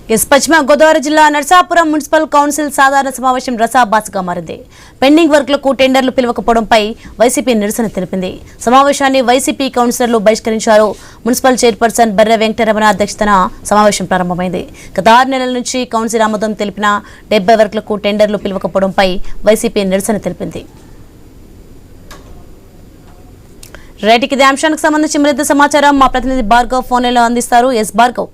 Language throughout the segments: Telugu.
పశ్చిమ గోదావరి జిల్లా నర్సాపురం మున్సిపల్ కౌన్సిల్ సాధారణ సమావేశం రసాబాస్గా మారింది. పెండింగ్ వర్క్లకు టెండర్లు పిలవకపోవడంపై వైసీపీ నిరసన తెలిపింది. సమావేశాన్ని వైసీపీ కౌన్సిలర్లు బహిష్కరించారు. మున్సిపల్ చైర్పర్సన్ బర్రె వెంకటరమణ అధ్యక్షతన సమావేశం ప్రారంభమైంది. గత 6 నెలల నుంచి కౌన్సిల్ ఆమోదం తెలిపిన 70 వర్క్లకు టెండర్లు పిలవకపోవడంపై వైసీపీ నిరసన తెలిపింది. రైట్, ఇదే అంశానికి సంబంధించి మరింత సమాచారం మా ప్రతినిధి భార్గవ్ ఫోన్లో అందిస్తారు. S Bhargav.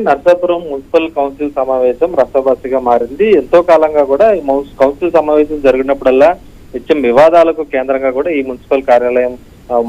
Narsapuram municipal council సమావేశం రసాబస్సుగా మారింది. ఎంతో కాలంగా కూడా ఈ కౌన్సిల్ సమావేశం జరిగినప్పుడల్లా నిత్యం వివాదాలకు కేంద్రంగా కూడా ఈ మున్సిపల్ కార్యాలయం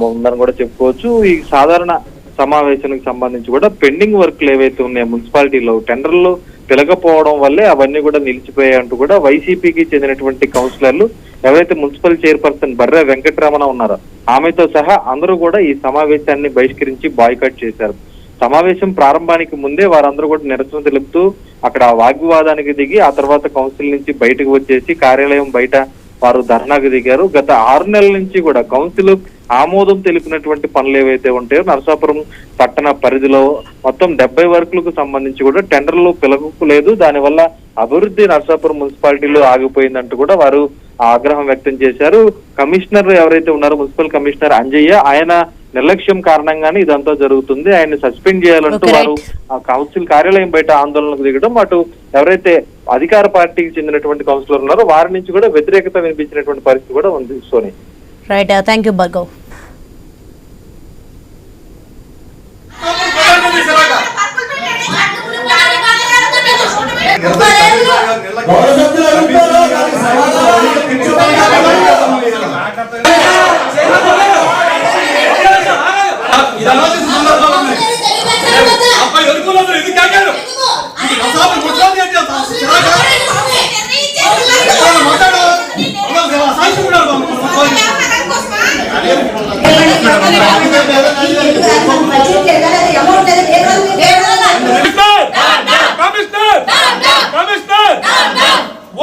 ఉందని కూడా చెప్పుకోవచ్చు. ఈ సాధారణ సమావేశానికి సంబంధించి కూడా పెండింగ్ వర్క్లు ఏవైతే ఉన్నాయో మున్సిపాలిటీలో టెండర్లు పిలకపోవడం వల్లే అవన్నీ కూడా నిలిచిపోయాయంటూ కూడా వైసీపీకి చెందినటువంటి కౌన్సిలర్లు ఎవరైతే మున్సిపల్ చైర్పర్సన్ బర్రె వెంకటరమణ ఉన్నారో ఆమెతో సహా అందరూ కూడా ఈ సమావేశాన్ని బహిష్కరించి బాయ్కాట్ చేశారు. సమావేశం ప్రారంభానికి ముందే వారందరూ కూడా నిరసన తెలుపుతూ అక్కడ వాగ్వివాదానికి దిగి ఆ తర్వాత కౌన్సిల్ నుంచి బయటకు వచ్చేసి కార్యాలయం బయట వారు ధర్నాకు దిగారు. గత 6 నెలల నుంచి కూడా కౌన్సిల్ ఆమోదం తెలిపినటువంటి పనులు ఏవైతే ఉంటాయో నరసాపురం పట్టణ పరిధిలో మొత్తం 70 వర్కులకు సంబంధించి కూడా టెండర్లు పిలవలేదు. దానివల్ల అభివృద్ధి నరసాపురం మున్సిపాలిటీలో ఆగిపోయిందంటూ కూడా వారు ఆగ్రహం వ్యక్తం చేశారు. కమిషనర్ ఎవరైతే ఉన్నారో మున్సిపల్ కమిషనర్ అంజయ్య, ఆయన నిర్లక్ష్యం కారణంగానే ఇదంతా జరుగుతుంది, ఆయన్ని సస్పెండ్ చేయాలంటూ వారు ఆ కౌన్సిల్ కార్యాలయం బయట ఆందోళనకు దిగడం, అటు ఎవరైతే అధికార పార్టీకి చెందినటువంటి కౌన్సిలర్ ఉన్నారో వారి నుంచి కూడా వ్యతిరేకత వినిపించినటువంటి పరిస్థితి కూడా ఉంది. Soni. Right, thank you Bhargav.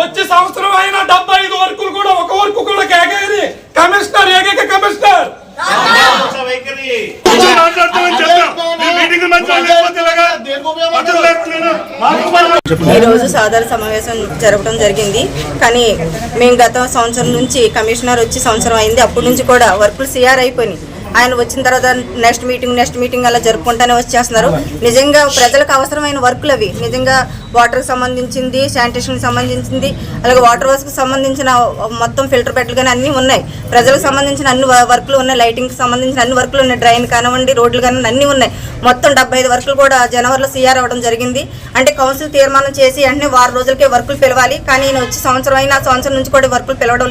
వచ్చే సంవత్సరం అయినా 75 వర్కులు కూడా ఒక వర్క్ కూడా కేకేది కమిషనర్ ఏకైక కమిషనర్ ఈ రోజు సాధారణ సమావేశం జరపడం జరిగింది. కానీ మేము గత సంవత్సరం నుంచి కమిషనర్ వచ్చి సంవత్సరం అయింది, అప్పటి నుంచి కూడా వర్కులు సిఆర్ అయిపోయినాయి. ఆయన వచ్చిన తర్వాత నెక్స్ట్ మీటింగ్ అలా జరుపుకుంటూనే వచ్చేస్తున్నారు. నిజంగా ప్రజలకు అవసరమైన వర్కులు అవి నిజంగా వాటర్కి సంబంధించింది, శానిటేషన్కి సంబంధించింది, అలాగే వాటర్ వర్క్స్కి సంబంధించిన మొత్తం ఫిల్టర్ పెట్టలు కానీ అన్నీ ఉన్నాయి. ప్రజలకు సంబంధించిన అన్ని వర్కులు ఉన్నాయి, లైటింగ్కి సంబంధించిన అన్ని వర్కులు ఉన్నాయి, డ్రైన్ కానివ్వండి, రోడ్లు కానివ్వండి అన్నీ ఉన్నాయి. మొత్తం 75 వర్కులు కూడా జనవరిలో సిఆర్ అవ్వడం జరిగింది. అంటే కౌన్సిల్ తీర్మానం చేసి వెంటనే 6 రోజులకే వర్కులు పిలవాలి. కానీ ఈయన వచ్చి సంవత్సరం అయినా సంవత్సరం నుంచి కూడా వర్కులు పిలవడం